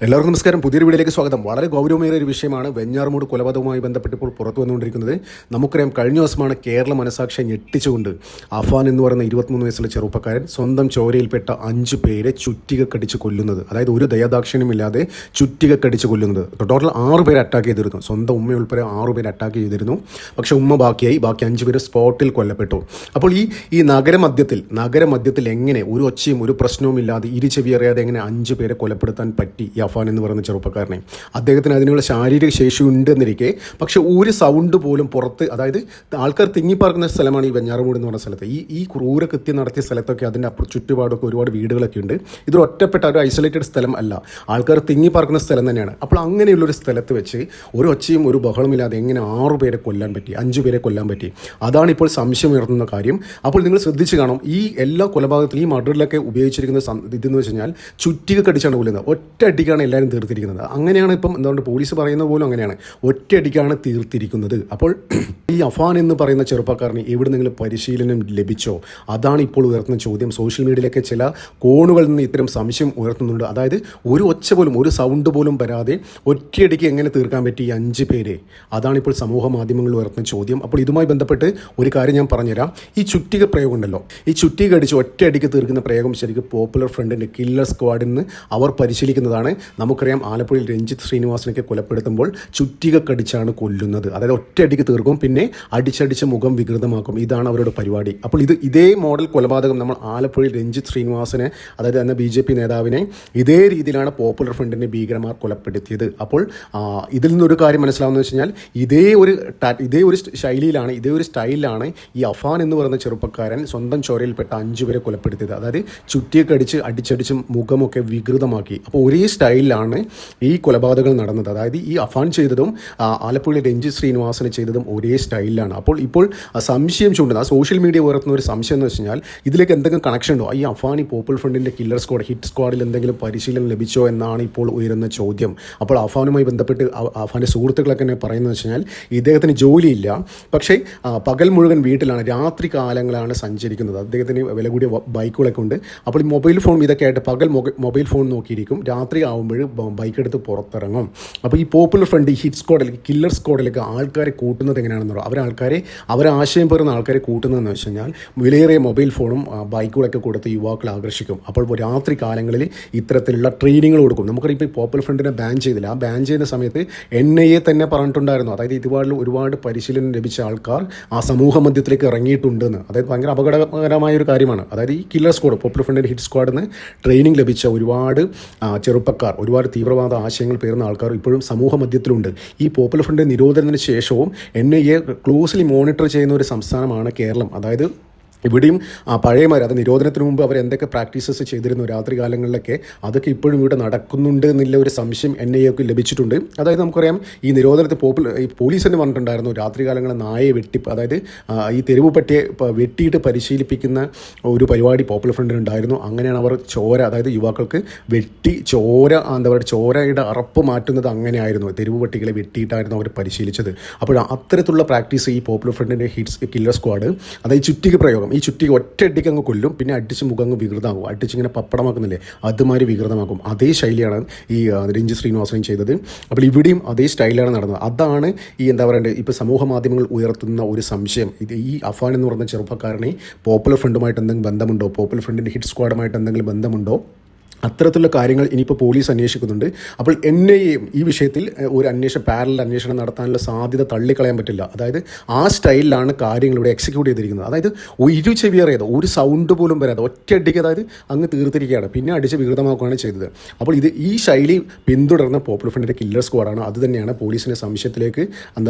എല്ലാവർക്കും നമസ്കാരം. പുതിയൊരു വീഡിയോയിലേക്ക് സ്വാഗതം. വളരെ ഗൗരവമേറിയ ഒരു വിഷയമാണ് വെഞ്ഞാറമൂട് കൊലപാതകവുമായി ബന്ധപ്പെട്ട് ഇപ്പോൾ പുറത്തു വന്നുകൊണ്ടിരിക്കുന്നത്. നമുക്കറിയാം, കഴിഞ്ഞ ദിവസമാണ് കേരള മനസാക്ഷിയെ ഞെട്ടിച്ചുകൊണ്ട് അഫാൻ എന്ന് പറയുന്ന 23 വയസ്സുള്ള ചെറുപ്പക്കാരൻ സ്വന്തം ചോരയിൽപ്പെട്ട 5 പേരെ ചുറ്റിക കടിച്ച് കൊല്ലുന്നത്. അതായത് ഒരു ദയാദാക്ഷിണ്യമില്ലാതെ ചുറ്റിക കടിച്ച് കൊല്ലുന്നത്. ടോട്ടൽ 6 പേരെ അറ്റാക്ക് ചെയ്തിരുന്നു. സ്വന്തം ഉമ്മ ഉൾപ്പെടെ 6 പേരെ അറ്റാക്ക് ചെയ്തിരുന്നു. പക്ഷേ ഉമ്മ ബാക്കി 5 പേര് സ്പോട്ടിൽ കൊല്ലപ്പെട്ടു. അപ്പോൾ ഈ നഗരമധ്യത്തിൽ എങ്ങനെ ഒരു ഒച്ചയും ഒരു പ്രശ്നവും ഇല്ലാതെ ഇരുചെവി അറിയാതെ എങ്ങനെ 5 പേരെ കൊലപ്പെടുത്താൻ പറ്റി ഈ അഫാൻ എന്ന് പറയുന്ന ചെറുപ്പക്കാരനെ? അദ്ദേഹത്തിന് അതിനുള്ള ശാരീരിക ശേഷി ഉണ്ടെന്നിരിക്കെ പക്ഷെ ഒരു സൗണ്ട് പോലും പുറത്ത്, അതായത് ആൾക്കാർ തിങ്ങിപ്പാർക്കുന്ന സ്ഥലമാണ് ഈ വെഞ്ഞാറമൂട് എന്ന് പറഞ്ഞ സ്ഥലത്ത്. ഈ ക്രൂരകൃത്യം നടത്തിയ സ്ഥലത്തൊക്കെ അതിൻ്റെ ചുറ്റുപാടൊക്കെ ഒരുപാട് വീടുകളൊക്കെ ഉണ്ട്. ഇതൊരു ഒറ്റപ്പെട്ട ഒരു ഐസൊലേറ്റഡ് സ്ഥലം അല്ല, ആൾക്കാർ തിങ്ങിപ്പാർക്കുന്ന സ്ഥലം തന്നെയാണ്. അപ്പോൾ അങ്ങനെയുള്ളൊരു സ്ഥലത്ത് വെച്ച് ഒരു ഒച്ചയും ഒരു ബഹളമില്ലാതെ എങ്ങനെ 6 പേരെ കൊല്ലാൻ പറ്റി, 5 പേരെ കൊല്ലാൻ പറ്റി? അതാണ് ഇപ്പോൾ സംശയം ഉയർത്തുന്ന കാര്യം. അപ്പോൾ നിങ്ങൾ ശ്രദ്ധിച്ച് കാണും, ഈ എല്ലാ കൊലപാതകത്തിലും ഈ മർഡറിലൊക്കെ ഉപയോഗിച്ചിരിക്കുന്ന ഇതെന്ന് വെച്ച് കഴിഞ്ഞാൽ ചുറ്റിക കടിച്ചാണ് കൊല്ലുന്നത്. ഒറ്റയടിക്കാണ് എല്ലാവരും തീർത്തിരിക്കുന്നത്. അങ്ങനെയാണ് ഇപ്പം എന്തുകൊണ്ട് പോലീസ് പറയുന്നത് പോലും അങ്ങനെയാണ്, ഒറ്റയടിക്കാണ് തീർത്തിരിക്കുന്നത്. അപ്പോൾ ഈ അഫാൻ എന്ന് പറയുന്ന ചെറുപ്പക്കാരന് എവിടെന്നെങ്കിലും പരിശീലനം ലഭിച്ചോ? അതാണ് ഇപ്പോൾ ഉയർത്തുന്ന ചോദ്യം. സോഷ്യൽ മീഡിയയിലൊക്കെ ചില കോണുകളിൽ നിന്ന് ഇത്തരം സംശയം ഉയർത്തുന്നുണ്ട്. അതായത് ഒരു ഒച്ച പോലും, ഒരു സൗണ്ട് പോലും വരാതെ ഒറ്റയടിക്ക് എങ്ങനെ തീർക്കാൻ പറ്റി ഈ 5 പേരെ? അതാണിപ്പോൾ സമൂഹ മാധ്യമങ്ങളിൽ ഉയർത്തുന്ന ചോദ്യം. അപ്പോൾ ഇതുമായി ബന്ധപ്പെട്ട് ഒരു കാര്യം ഞാൻ പറഞ്ഞുതരാം. ഈ ചുറ്റിക പ്രയോഗം ഉണ്ടല്ലോ, ഈ ചുറ്റിക അടിച്ച് ഒറ്റയടിക്ക് തീർക്കുന്ന പ്രയോഗം ശരിക്കും പോപ്പുലർ ഫ്രണ്ടിൻ്റെ കില്ലർ സ്ക്വാഡിൽ നിന്ന് അവർ പരിശീലിക്കുന്നതാണ്. നമുക്കറിയാം, ആലപ്പുഴയിൽ രഞ്ജിത്ത് ശ്രീനിവാസനൊക്കെ കൊലപ്പെടുത്തുമ്പോൾ ചുറ്റിക കടിച്ചാണ് കൊല്ലുന്നത്. അതായത് ഒറ്റയടിക്ക് തീർക്കും, പിന്നെ അടിച്ചടിച്ച് മുഖം വികൃതമാക്കും. ഇതാണ് അവരുടെ പരിപാടി. അപ്പോൾ ഇതേ മോഡൽ കൊലപാതകം നമ്മൾ ആലപ്പുഴയിൽ രഞ്ജിത്ത് ശ്രീനിവാസനെ, അതായത് അന്ന് BJP നേതാവിനെ ഇതേ രീതിയിലാണ് പോപ്പുലർ ഫ്രണ്ടിൻ്റെ ഭീകരന്മാർ കൊലപ്പെടുത്തിയത്. അപ്പോൾ ഇതിൽ നിന്നൊരു കാര്യം മനസ്സിലാവുന്നത് വെച്ച് കഴിഞ്ഞാൽ ഇതേ ഒരു ശൈലിയിലാണ്, ഇതേ ഒരു സ്റ്റൈലിലാണ് ഈ അഫാൻ എന്ന് പറയുന്ന ചെറുപ്പക്കാരൻ സ്വന്തം ചോരയിൽപ്പെട്ട 5 പേരെ കൊലപ്പെടുത്തിയത്. അതായത് ചുറ്റിയൊക്കെ അടിച്ചടിച്ച് മുഖമൊക്കെ വികൃതമാക്കി. അപ്പോൾ ഒരേ സ്റ്റൈലിലാണ് ഈ കൊലപാതകങ്ങൾ നടന്നത്. അതായത് ഈ അഫാൻ ചെയ്തതും ആലപ്പുഴയിലെ രഞ്ജിത്ത് ശ്രീനിവാസനെ ചെയ്തതും ഒരേ സ്റ്റൈലിലാണ്. അപ്പോൾ ഇപ്പോൾ സംശയം ചൂണ്ടുന്ന സോഷ്യൽ മീഡിയ ഉയർത്തുന്ന ഒരു സംശയം എന്ന് വെച്ച് കഴിഞ്ഞാൽ ഇതിലേക്ക് എന്തെങ്കിലും കണക്ഷൻ ഉണ്ടോ? ഈ അഫാൻ ഈ പോപ്പുലർ ഫ്രണ്ടിൻ്റെ കില്ലർ സ്ക്വാഡ്, ഹിറ്റ് സ്ക്വാഡിൽ എന്തെങ്കിലും പരിശീലനം ലഭിച്ചോ എന്നാണ് ഇപ്പോൾ ഉയരുന്ന ചോദ്യം. അപ്പോൾ അഫാനുമായി ബന്ധപ്പെട്ട് അഫാൻ്റെ സുഹൃത്തുക്കളൊക്കെ തന്നെ പറയുന്നത് വെച്ച് കഴിഞ്ഞാൽ ഇദ്ദേഹത്തിന് ജോലിയില്ല, പക്ഷേ പകൽ മുഴുവൻ വീട്ടിലാണ്, രാത്രി കാലങ്ങളാണ് സഞ്ചരിക്കുന്നത്. അദ്ദേഹത്തിന് വില കൂടിയ ബൈക്കുകളൊക്കെ ഉണ്ട്. അപ്പോൾ ഈ മൊബൈൽ ഫോൺ ഇതൊക്കെ ആയിട്ട് പകൽ മൊബൈൽ ഫോൺ നോക്കിയിരിക്കും, രാത്രി ആകുമ്പോൾ ബൈക്ക് എടുത്ത് പുറത്തിറങ്ങും. അപ്പോൾ ഈ പോപ്പുലർ ഫ്രണ്ട്, ഈ ഹിറ്റ് സ്ക്വാഡിൽ, കില്ലർ സ്ക്വാഡിലേക്ക് ആൾക്കാരെ കൂട്ടുന്നത് എങ്ങനെയാണെന്ന് പറയുക, അവരെ ആശയം പറയുന്ന ആൾക്കാരെ കൂട്ടുന്നതെന്ന് വെച്ച് കഴിഞ്ഞാൽ വിലയേറിയ മൊബൈൽ ഫോണും ബൈക്കുകളൊക്കെ കൊടുത്ത് യുവാക്കളെ ആകർഷിക്കും. അപ്പോൾ രാത്രി കാലങ്ങളിൽ ഇത്തരത്തിലുള്ള ട്രെയിനിങ്ങൾ കൊടുക്കും. നമുക്കറിയാം, ഇപ്പോൾ പോപ്പുലർ ഫ്രണ്ടിനെ ബാൻ ചെയ്തില്ല. ആ ബാൻ ചെയ്യുന്ന സമയത്ത് NIA തന്നെ പറഞ്ഞിട്ടുണ്ടായിരുന്നു, അതായത് ഒരുപാട് പരിശീലനം ലഭിച്ച ആൾക്കാർ ആ സമൂഹ മധ്യത്തിലേക്ക് ഇറങ്ങിയിട്ടുണ്ടെന്ന്. അതായത് ഭയങ്കര അപകടകരമായ ഒരു കാര്യമാണ്. അതായത് ഈ കില്ലർ സ്ക്വാഡ്, പോപ്പുലർ ഫ്രണ്ടിൻ്റെ ഹിറ്റ് സ്ക്വാഡിന് ട്രെയിനിങ് ലഭിച്ച ഒരുപാട് ചെറുപ്പക്കാർ, ഒരുപാട് തീവ്രവാദ ആശയങ്ങൾ പേരുന്ന ആൾക്കാർ ഇപ്പോഴും സമൂഹ മധ്യത്തിലുണ്ട്. ഈ പോപ്പുലർ ഫ്രണ്ട് നിരോധനത്തിന് ശേഷവും NIA ക്ലോസ്ലി മോണിറ്റർ ചെയ്യുന്ന ഒരു സംസ്ഥാനമാണ് കേരളം. അതായത് ഇവിടെയും പഴയമാർ, അത് നിരോധനത്തിന് മുമ്പ് അവർ എന്തൊക്കെ പ്രാക്ടീസസ് ചെയ്തിരുന്നു രാത്രി കാലങ്ങളിലൊക്കെ, അതൊക്കെ ഇപ്പോഴും ഇവിടെ നടക്കുന്നുണ്ട് എന്നുള്ള ഒരു സംശയം NIAക്ക് ലഭിച്ചിട്ടുണ്ട്. അതായത് നമുക്കറിയാം, ഈ നിരോധനത്തിൽ ഈ പോലീസ് തന്നെ പറഞ്ഞിട്ടുണ്ടായിരുന്നു, രാത്രി കാലങ്ങളിൽ നായയെ അതായത് ഈ തെരുവ് പട്ടിയെ വെട്ടിയിട്ട് പരിശീലിപ്പിക്കുന്ന ഒരു പരിപാടി പോപ്പുലർ ഫ്രണ്ടിനുണ്ടായിരുന്നു. അങ്ങനെയാണ് അവർ അതായത് യുവാക്കൾക്ക് വെട്ടി ചോരയുടെ അറപ്പ് മാറ്റുന്നത് അങ്ങനെയായിരുന്നു. തെരുവ് പട്ടികളെ വെട്ടിയിട്ടായിരുന്നു അവർ പരിശീലിച്ചത്. അപ്പോൾ അത്തരത്തിലുള്ള പ്രാക്ടീസ് ഈ പോപ്പുലർ ഫ്രണ്ടിൻ്റെ കില്ലർ സ്ക്വാഡ്, അതായത് ചുറ്റിക പ്രയോഗം, ഈ ചുറ്റിക ഒറ്റയടിക്ക് അങ്ങ് കൊല്ലും, പിന്നെ അടിച്ച് മുഖം അങ്ങ് വികൃതമാകും, അടിച്ചിങ്ങനെ പപ്പടമാക്കുന്നില്ലേ, അതുമാതിരി വികൃതമാക്കും. അതേ ശൈലിയാണ് ഈ രഞ്ജിത്ത് ശ്രീനിവാസനും ചെയ്തത്. അപ്പോൾ ഇവിടെയും അതേ സ്റ്റൈലാണ് നടന്നത്. അതാണ് ഈ ഇപ്പോൾ സമൂഹ മാധ്യമങ്ങൾ ഉയർത്തുന്ന ഒരു സംശയം. ഈ അഫാൻ എന്ന് പറയുന്ന ചെറുപ്പക്കാരനെ പോപ്പുലർ ഫ്രണ്ടുമായിട്ട് എന്തെങ്കിലും ബന്ധമുണ്ടോ, പോപ്പുലർ ഫ്രണ്ടിൻ്റെ ഹിറ്റ് സ്ക്വാഡുമായിട്ട് എന്തെങ്കിലും ബന്ധമുണ്ടോ? അത്തരത്തിലുള്ള കാര്യങ്ങൾ ഇനിയിപ്പോൾ പോലീസ് അന്വേഷിക്കുന്നുണ്ട്. അപ്പോൾ NIA ഈ വിഷയത്തിൽ ഒരു പാരലൽ അന്വേഷണം നടത്താനുള്ള സാധ്യത തള്ളിക്കളയാൻ പറ്റില്ല. അതായത് ആ സ്റ്റൈലിലാണ് കാര്യങ്ങൾ ഇവിടെ എക്സിക്യൂട്ട് ചെയ്തിരിക്കുന്നത്. അതായത് ചെവി അറിയാതെ, ഒരു സൗണ്ട് പോലും വരാതെ ഒറ്റയടിക്ക് അതായത് അങ്ങ് തീർത്തിരിക്കുകയാണ്, പിന്നെ അടിച്ച് വികൃതമാക്കുകയാണ് ചെയ്തത്. അപ്പോൾ ഈ ശൈലി പിന്തുടർന്ന പോപ്പുലർ ഫ്രണ്ടിൻ്റെ കില്ലർ സ്ക്വാഡാണ്. അത് തന്നെയാണ് പോലീസിൻ്റെ സംശയത്തിലേക്ക്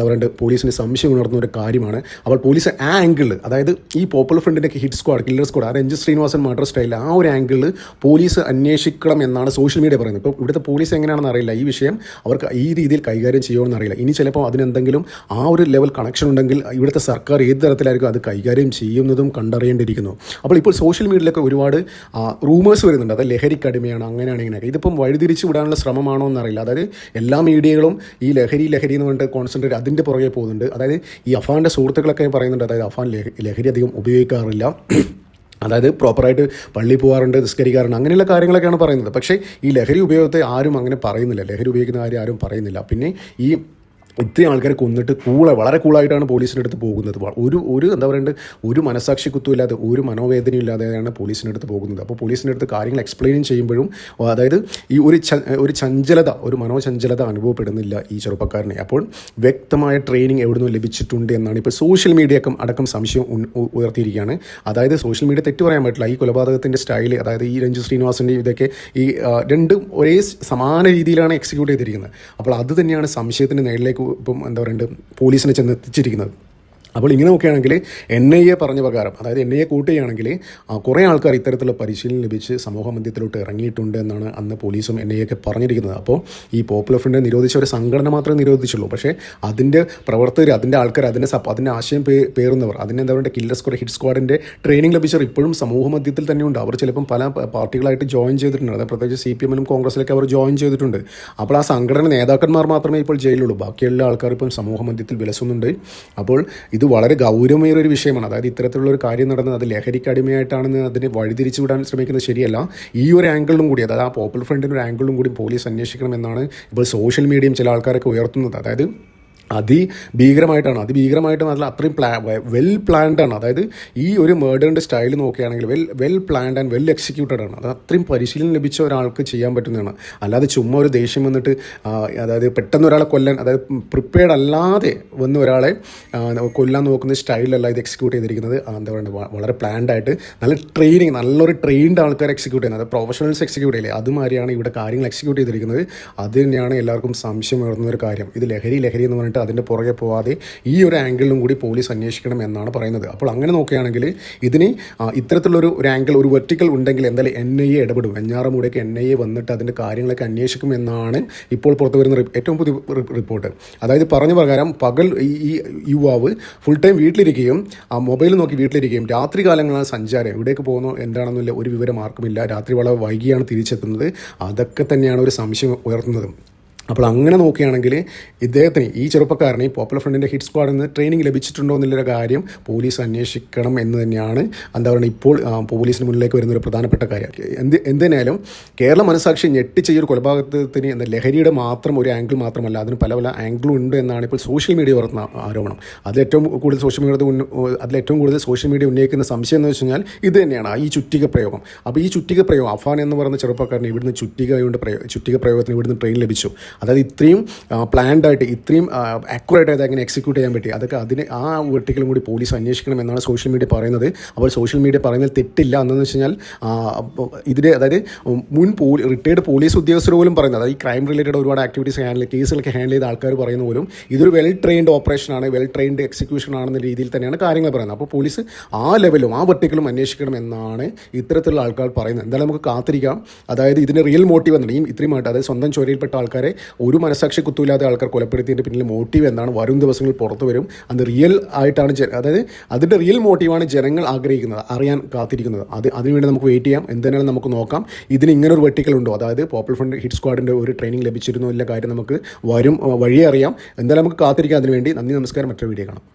പോലീസിന് സംശയം ഉണർത്തുന്ന ഒരു കാര്യമാണ്. അപ്പോൾ പോലീസ് ആ ആംഗിളിൽ, അതായത് ഈ പോപ്പുലർ ഫ്രണ്ടിൻ്റെ ഹിറ്റ് സ്ക്വാഡ്, കില്ലർ സ്ക്വാഡ്, ആ രഞ്ജിത്ത് ശ്രീനിവാസൻ മർഡർ സ്റ്റൈൽ, ആ ഒരു ആംഗിളിൽ പോലീസ് അന്വേഷിക്കണം എന്നാണ് സോഷ്യൽ മീഡിയ പറയുന്നത്. ഇപ്പോൾ ഇവിടുത്തെ പോലീസ് എങ്ങനെയാണെന്ന് അറിയില്ല, ഈ വിഷയം അവർക്ക് ഈ രീതിയിൽ കൈകാര്യം ചെയ്യുമെന്ന് അറിയില്ല. ഇനി ചിലപ്പോൾ അതിനെന്തെങ്കിലും ആ ഒരു ലെവൽ കണക്ഷൻ ഉണ്ടെങ്കിൽ ഇവിടുത്തെ സർക്കാർ ഏത് തരത്തിലായിരിക്കും അത് കൈകാര്യം ചെയ്യുന്നതും കണ്ടറിയേണ്ടിയിരിക്കുന്നു. അപ്പോൾ ഇപ്പോൾ സോഷ്യൽ മീഡിയയിലൊക്കെ ഒരുപാട് റൂമേഴ്സ് വരുന്നുണ്ട്, അത് ലഹരിക്കടിമയാണ്, അങ്ങനെയാണ് ഇങ്ങനെയൊക്കെ. ഇതിപ്പം വഴിതിരിച്ച് വിടാനുള്ള ശ്രമമാണോ എന്നറിയില്ല. അതായത് എല്ലാ മീഡിയകളും ഈ ലഹരി എന്ന് പറഞ്ഞിട്ട് കോൺസെൻട്രേറ്റ് അതിൻ്റെ പുറകെ പോകുന്നുണ്ട്. അതായത് ഈ അഫാൻ്റെ സുഹൃത്തുക്കളൊക്കെ പറയുന്നുണ്ട്, അതായത് അഫാൻ ലഹരി അധികം ഉപയോഗിക്കാറില്ല, അതായത് പ്രോപ്പറായിട്ട് പള്ളിയിൽ പോകാറുണ്ട്, നിസ്കരിക്കാറുണ്ട്, അങ്ങനെയുള്ള കാര്യങ്ങളൊക്കെയാണ് പറയുന്നത്. പക്ഷേ ഈ ലഹരി ഉപയോഗത്തെ ആരും അങ്ങനെ പറയുന്നില്ല, ലഹരി ഉപയോഗിക്കുന്ന കാര്യം ആരും പറയുന്നില്ല. പിന്നെ ഈ ഇത്രയും ആൾക്കാരെ കൊന്നിട്ട് വളരെ കൂളായിട്ടാണ് പോലീസിൻ്റെ അടുത്ത് പോകുന്നത്. ഒരു എന്താ പറയേണ്ടത്, ഒരു മനസാക്ഷി കുത്തുമില്ലാതെ, ഒരു മനോവേദനയും ഇല്ലാതെയാണ് പോലീസിൻ്റെ അടുത്ത് പോകുന്നത്. അപ്പോൾ പോലീസിൻ്റെ അടുത്ത് കാര്യങ്ങൾ എക്സ്പ്ലെയിൻ ചെയ്യുമ്പോഴും അതായത് ഈ ഒരു ചഞ്ചലത, ഒരു മനോചഞ്ചലത അനുഭവപ്പെടുന്നില്ല ഈ ചെറുപ്പക്കാരനെ. അപ്പോൾ വ്യക്തമായ ട്രെയിനിങ് എവിടുന്ന് ലഭിച്ചിട്ടുണ്ട് എന്നാണ് ഇപ്പോൾ സോഷ്യൽ മീഡിയ അടക്കം സംശയം ഉയർത്തിയിരിക്കുകയാണ്. അതായത് സോഷ്യൽ മീഡിയ തെറ്റ് പറയാൻ പറ്റില്ല. ഈ കൊലപാതകത്തിൻ്റെ സ്റ്റൈല്, അതായത് ഈ രഞ്ജു ശ്രീനിവാസിൻ്റെയും ഇതൊക്കെ ഈ രണ്ടും ഒരേ സമാന രീതിയിലാണ് എക്സിക്യൂട്ട് ചെയ്തിരിക്കുന്നത്. അപ്പോൾ അത് തന്നെയാണ് സംശയത്തിൻ്റെ നേരിലേക്ക് ഇപ്പം എന്താ പറയുക പോലീസിനെ ചെന്നെത്തിച്ചിരിക്കുന്നത്. അപ്പോൾ ഇങ്ങനെ നോക്കുകയാണെങ്കിൽ NIA പറഞ്ഞ പ്രകാരം, അതായത് NIA കൂട്ടുകയാണെങ്കിൽ കുറേ ആൾക്കാർ ഇത്തരത്തിലുള്ള പരിശീലനം ലഭിച്ച് സമൂഹ മധ്യത്തിലോട്ട് ഇറങ്ങിയിട്ടുണ്ട് എന്നാണ് അന്ന് പോലീസും NIA ഒക്കെ പറഞ്ഞിരിക്കുന്നത്. അപ്പോൾ ഈ പോപ്പുലർ ഫ്രണ്ട് നിരോധിച്ച ഒരു സംഘടന മാത്രമേ നിരോധിച്ചുള്ളൂ. പക്ഷേ അതിൻ്റെ പ്രവർത്തകർ, അതിൻ്റെ ആൾക്കാർ, അതിൻ്റെ ആശയം പേറുന്നവർ, എന്താ പറയുക കില്ലർ സ്ക്വാഡ്, ഹിറ്റ് സ്ക്വാഡിൻ്റെ ട്രെയിനിങ് ലഭിച്ചവർ ഇപ്പോഴും സമൂഹ മധ്യത്തിൽ തന്നെയുണ്ട്. അവർ ചിലപ്പം പല പാർട്ടികളായിട്ട് ജോയിൻ ചെയ്തിട്ടുണ്ട്. അതായത് പ്രത്യേകിച്ച് CPM-ലും കോൺഗ്രസിലൊക്കെ അവർ ജോയിൻ ചെയ്തിട്ടുണ്ട്. അപ്പോൾ ആ സംഘടന നേതാക്കന്മാർ മാത്രമേ ഇപ്പോൾ ജയിലുള്ളൂ. ബാക്കിയുള്ള ആൾക്കാർ ഇപ്പം സമൂഹ മധ്യത്തിൽ വിലസുന്നുണ്ട്. അപ്പോൾ ഇത് വളരെ ഗൗരവമേറിയൊരു വിഷയമാണ്. അതായത് ഇത്തരത്തിലുള്ളൊരു കാര്യം നടന്നത് അത് ലഹരിക്ക് അടിമയായിട്ടാണെന്ന് അതിനെ വഴിതിരിച്ചു വിടാൻ ശ്രമിക്കുന്നത് ശരിയല്ല. ഈ ഒരു ആംഗിളിലും കൂടി, അതായത് ആ പോപ്പുലർ ഫ്രണ്ടിൻ്റെ ഒരു ആംഗിളിലും കൂടി പോലീസ് അന്വേഷിക്കണമെന്നാണ് ഇപ്പോൾ സോഷ്യൽ മീഡിയയും ചില ആൾക്കാരൊക്കെ ഉയർത്തുന്നത്. അതായത് അതിഭീകരമായിട്ടും അതിൽ അത്രയും വെൽ പ്ലാൻഡ് ആണ്. അതായത് ഈ ഒരു മേർഡറിൻ്റെ സ്റ്റൈൽ നോക്കുകയാണെങ്കിൽ well planned and well executed ആണ്. അത് അത്രയും പരിശീലനം ലഭിച്ച ഒരാൾക്ക് ചെയ്യാൻ പറ്റുന്നതാണ്. അല്ലാതെ ചുമ്മാ ഒരു ദേഷ്യം വന്നിട്ട് അതായത് പെട്ടെന്ന് ഒരാളെ കൊല്ലാൻ, അതായത് പ്രിപ്പയർഡ് അല്ലാതെ വന്ന് ഒരാളെ കൊല്ലാൻ നോക്കുന്ന സ്റ്റൈലല്ല ഇത് എക്സിക്യൂട്ട് ചെയ്തിരിക്കുന്നത്. എന്താ പറയുക, വളരെ പ്ലാൻഡ് ആയിട്ട് നല്ലൊരു ട്രെയിൻഡ് ആൾക്കാർ എക്സിക്യൂട്ട് ചെയ്യുന്നത്, പ്രൊഫഷണൽസ് എക്സിക്യൂട്ട് ചെയ്യില്ലേ, അതുമാതിരിയാണ് ഇവിടെ കാര്യങ്ങൾ എക്സിക്യൂട്ട് ചെയ്തിരിക്കുന്നത്. അത് തന്നെയാണ് എല്ലാവർക്കും സംശയം ഉയർന്ന ഒരു കാര്യം. ഇത് ലഹരി എന്ന് പറഞ്ഞിട്ട് അതിൻ്റെ പുറകെ പോവാതെ ഈ ഒരു ആംഗിളിലും കൂടി പോലീസ് അന്വേഷിക്കണം എന്നാണ് പറയുന്നത്. അപ്പോൾ അങ്ങനെ നോക്കുകയാണെങ്കിൽ ഇതിന് ഇത്തരത്തിലുള്ളൊരു ആംഗിൾ, ഒരു വെർട്ടിക്കൽ ഉണ്ടെങ്കിൽ എന്തായാലും NIA ഇടപെടും. വെഞ്ഞാറമൂടേക്ക് NIA വന്നിട്ട് അതിൻ്റെ കാര്യങ്ങളൊക്കെ അന്വേഷിക്കുമെന്നാണ് ഇപ്പോൾ പുറത്തു വരുന്ന ഏറ്റവും പുതിയ റിപ്പോർട്ട്. അതായത് പറഞ്ഞ പ്രകാരം പകൽ ഈ യുവാവ് ഫുൾ ടൈം വീട്ടിലിരിക്കുകയും മൊബൈൽ നോക്കി വീട്ടിലിരിക്കുകയും രാത്രി കാലങ്ങളാണ് സഞ്ചാരം, എവിടേക്ക് പോകുന്നു എന്താണെന്നില്ല ഒരു വിവരം ആർക്കുമില്ല, രാത്രി വളരെ വൈകിയാണ് തിരിച്ചെത്തുന്നത്. അതൊക്കെ തന്നെയാണ് ഒരു സംശയം ഉയർത്തുന്നത്. അപ്പോൾ അങ്ങനെ നോക്കുകയാണെങ്കിൽ ഇദ്ദേഹത്തിന്, ഈ ചെറുപ്പക്കാരനെ പോപ്പുലർ ഫ്രണ്ടിൻ്റെ ഹിറ്റ് സ്ക്വാഡിൽ നിന്ന് ട്രെയിനിങ് ലഭിച്ചിട്ടുണ്ടോ എന്നുള്ളൊരു കാര്യം പോലീസ് അന്വേഷിക്കണം എന്ന് തന്നെയാണ് എന്താ പറയുക ഇപ്പോൾ പോലീസിന് മുന്നിലേക്ക് വരുന്നൊരു പ്രധാനപ്പെട്ട കാര്യം. എന്തിനായാലും കേരള മനസാക്ഷി ഞെട്ടിച്ച ഈ ഒരു കൊലപാതകത്തിന് എന്ന ലഹരിയുടെ മാത്രം ഒരു ആംഗിൾ മാത്രമല്ല, അതിന് പല ആംഗിളും ഉണ്ട് എന്നാണ് ഇപ്പോൾ സോഷ്യൽ മീഡിയ ഉയർത്തുന്ന ആരോപണം. അതിലേറ്റവും കൂടുതൽ സോഷ്യൽ മീഡിയ ഉന്നയിക്കുന്ന സംശയം എന്ന് വെച്ച് കഴിഞ്ഞാൽ ഇത് തന്നെയാണ്, ഈ ചുറ്റിക പ്രയോഗം. അപ്പോൾ ഈ ചുറ്റിക പ്രയോഗം, അഫാൻ എന്ന് പറയുന്ന ചെറുപ്പക്കാരന് ഇവിടുന്ന് ചുറ്റിക പ്രയോഗത്തിന് ഇവിടുന്ന് ട്രെയിൻ ലഭിച്ചു. അതായത് ഇത്രയും പ്ലാൻഡായിട്ട്, ഇത്രയും ആക്യുറേറ്റായിട്ട് എങ്ങനെ എക്സിക്യൂട്ട് ചെയ്യാൻ പറ്റി, അതൊക്കെ ആ വെർട്ടിക്കലും കൂടി പോലീസ് അന്വേഷിക്കണം എന്നാണ് സോഷ്യൽ മീഡിയ പറയുന്നത്. അപ്പോൾ സോഷ്യൽ മീഡിയ പറയുന്നത് തെറ്റില്ല. എന്താണെന്ന് വെച്ച് കഴിഞ്ഞാൽ ഇതിൻ്റെ അതായത് റിട്ടയർഡ് പോലീസ് ഉദ്യോഗസ്ഥർ പോലും പറയുന്നത്, അതായത് ഈ ക്രൈം റിലേറ്റഡ് ഒരുപാട് ആക്ടിവിറ്റീസ് കേസുകളൊക്കെ ഹാൻഡിൽ ചെയ്ത ആൾക്കാർ പറയുന്ന പോലും ഇതൊരു വെൽ ട്രെയിൻഡ് ഓപ്പറേഷനാണ്, വെൽ ട്രെയിൻഡ് എക്സിക്യൂഷൻ ആണെന്ന രീതിയിൽ തന്നെയാണ് കാര്യങ്ങൾ പറയുന്നത്. അപ്പോൾ പോലീസ് ആ ലെവലും ആ വെർട്ടിക്കലും അന്വേഷിക്കണം എന്നാണ് ഇത്തരത്തിലുള്ള ആൾക്കാർ പറയുന്നത്. എന്തായാലും നമുക്ക് കാത്തിരിക്കാം. അതായത് ഇതിൻ്റെ റിയൽ മോട്ടീവ് എന്താണ്, ഇത്രയുമായിട്ട് അതായത് സ്വന്തം ചൊരയിൽപ്പെട്ട ആൾക്കാരെ ഒരു മനസാക്ഷി കുത്തുമില്ലാതെ ആൾക്കാർ കൊലപ്പെടുത്തിയതിൻ്റെ പിന്നിൽ മോട്ടീവ് എന്താണ് വരും ദിവസങ്ങളിൽ പുറത്തു വരും. അത് റിയൽ ആയിട്ടാണ്, അതായത് അതിൻ്റെ റിയൽ മോട്ടീവാണ് ജനങ്ങൾ ആഗ്രഹിക്കുന്നത്, അറിയാൻ കാത്തിരിക്കുന്നത്. അതിനുവേണ്ടി നമുക്ക് വെയിറ്റ് ചെയ്യാം. എന്തായാലും നമുക്ക് നോക്കാം ഇതിന് ഇങ്ങനൊരു വെർട്ടിക്കൽ ഉണ്ടോ, അതായത് പോപ്പുലർ ഫ്രണ്ട് ഹിറ്റ് സ്ക്വാഡിൻ്റെ ഒരു ട്രെയിനിങ് ലഭിച്ചിരുന്നോ ഇല്ല കാര്യം നമുക്ക് വഴിയെ അറിയാം. എന്തായാലും നമുക്ക് കാത്തിരിക്കാം അതിനുവേണ്ടി. നന്ദി, നമസ്കാരം. മറ്റൊരു വീഡിയോ കാണാം.